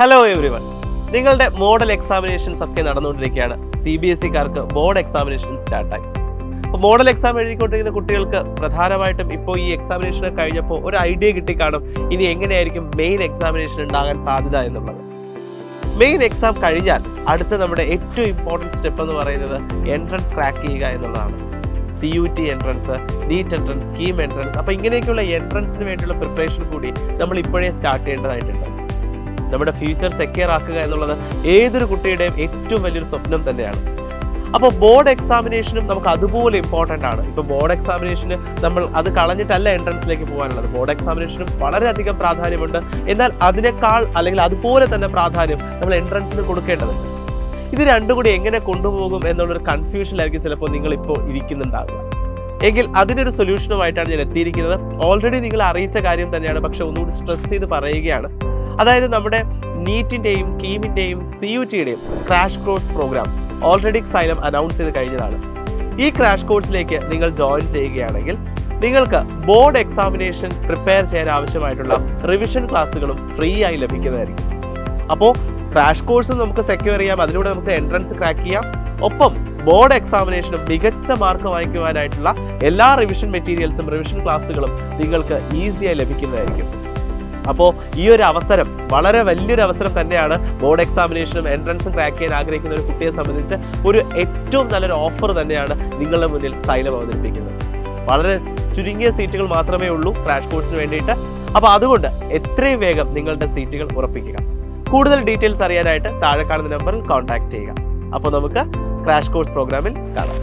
Hello everyone, നിങ്ങളുടെ model examinations ഒക്കെ നടന്നുകൊണ്ടിരിക്കുകയാണ്. CBSE-കാർക്ക് ബോർഡ് എക്സാമിനേഷൻ സ്റ്റാർട്ടായി. അപ്പോൾ മോഡൽ എക്സാം എഴുതിക്കൊണ്ടിരിക്കുന്ന കുട്ടികൾക്ക് പ്രധാനമായിട്ടും ഇപ്പോൾ ഈ എക്സാമിനേഷൻ കഴിഞ്ഞപ്പോൾ ഒരു ഐഡിയ കിട്ടിക്കാണും ഇനി എങ്ങനെയായിരിക്കും മെയിൻ എക്സാമിനേഷൻ ഉണ്ടാകാൻ സാധ്യത എന്നുള്ളത്. മെയിൻ എക്സാം കഴിഞ്ഞാൽ അടുത്ത നമ്മുടെ ഏറ്റവും ഇമ്പോർട്ടൻറ്റ് സ്റ്റെപ്പ് എന്ന് പറയുന്നത് എൻട്രൻസ് ക്രാക്ക് ചെയ്യുക എന്നുള്ളതാണ്. CUT entrance, NEET entrance, scheme entrance. അപ്പോൾ ഇങ്ങനെയൊക്കെയുള്ള എൻട്രൻസിന് വേണ്ടിയുള്ള പ്രിപ്പറേഷൻ കൂടി നമ്മൾ ഇപ്പോഴേ സ്റ്റാർട്ട് ചെയ്യേണ്ടതായിട്ടുണ്ട്. നമ്മുടെ ഫ്യൂച്ചർ സെക്യൂർ ആക്കുക എന്നുള്ളത് ഏതൊരു കുട്ടിയുടെയും ഏറ്റവും വലിയൊരു സ്വപ്നം തന്നെയാണ്. അപ്പോൾ ബോർഡ് എക്സാമിനേഷനും നമുക്ക് അതുപോലെ ഇമ്പോർട്ടൻ്റ് ആണ്. ഇപ്പോൾ ബോർഡ് എക്സാമിനേഷന് നമ്മൾ അത് കളഞ്ഞിട്ടല്ല എൻട്രൻസിലേക്ക് പോകാനുള്ളത്. ബോർഡ് എക്സാമിനേഷനും വളരെയധികം പ്രാധാന്യമുണ്ട്. എന്നാൽ അതിനേക്കാൾ അല്ലെങ്കിൽ അതുപോലെ തന്നെ പ്രാധാന്യം നമ്മൾ എൻട്രൻസിന് കൊടുക്കേണ്ടതുണ്ട്. ഇത് രണ്ടും കൂടി എങ്ങനെ കൊണ്ടുപോകും എന്നുള്ളൊരു കൺഫ്യൂഷനിലായിരിക്കും ചിലപ്പോൾ നിങ്ങളിപ്പോൾ ഇരിക്കുന്നുണ്ടാകുക. എങ്കിൽ അതിനൊരു സൊല്യൂഷനുമായിട്ടാണ് ഞാൻ എത്തിയിരിക്കുന്നത്. ഓൾറെഡി നിങ്ങൾ അറിയിച്ച കാര്യം തന്നെയാണ്, പക്ഷെ ഒന്നുകൂടി സ്ട്രെസ് ചെയ്ത് പറയുകയാണ്. അതായത് നമ്മുടെ നീറ്റിൻ്റെയും കീമിൻ്റെയും CUT-യുടെയും crash course program already Xylem announce ചെയ്ത് കഴിഞ്ഞതാണ്. ഈ ക്രാഷ് കോഴ്സിലേക്ക് നിങ്ങൾ ജോയിൻ ചെയ്യുകയാണെങ്കിൽ നിങ്ങൾക്ക് ബോർഡ് എക്സാമിനേഷൻ പ്രിപ്പയർ ചെയ്യാൻ ആവശ്യമായിട്ടുള്ള റിവിഷൻ ക്ലാസ്സുകളും ഫ്രീ ആയി ലഭിക്കുന്നതായിരിക്കും. അപ്പോൾ ക്രാഷ് കോഴ്സും നമുക്ക് സെക്യൂർ ചെയ്യാം, അതിലൂടെ നമുക്ക് എൻട്രൻസ് ക്രാക്ക് ചെയ്യാം. ഒപ്പം ബോർഡ് എക്സാമിനേഷനും മികച്ച മാർക്ക് വാങ്ങിക്കുവാനായിട്ടുള്ള എല്ലാ റിവിഷൻ മെറ്റീരിയൽസും റിവിഷൻ ക്ലാസ്സുകളും നിങ്ങൾക്ക് ഈസിയായി ലഭിക്കുന്നതായിരിക്കും. അപ്പോൾ ഈ ഒരു അവസരം വളരെ വലിയൊരു അവസരം തന്നെയാണ്. ബോർഡ് എക്സാമിനേഷനും എൻട്രൻസും ക്രാക്ക് ചെയ്യാൻ ആഗ്രഹിക്കുന്ന ഒരു കുട്ടിയെ സംബന്ധിച്ച് ഒരു ഏറ്റവും നല്ലൊരു ഓഫർ തന്നെയാണ് നിങ്ങളുടെ മുന്നിൽ സൈലം അവതരിപ്പിക്കുന്നത്. വളരെ ചുരുങ്ങിയ സീറ്റുകൾ മാത്രമേ ഉള്ളൂ ക്രാഷ് കോഴ്സിന് വേണ്ടിയിട്ട്. അപ്പോൾ അതുകൊണ്ട് എത്രയും വേഗം നിങ്ങളുടെ സീറ്റുകൾ ഉറപ്പിക്കുക. കൂടുതൽ ഡീറ്റെയിൽസ് അറിയാനായിട്ട് താഴെ കാണുന്ന നമ്പറിൽ കോൺടാക്ട് ചെയ്യുക. അപ്പോൾ നമുക്ക് ക്രാഷ് കോഴ്സ് പ്രോഗ്രാമിൽ കാണാം.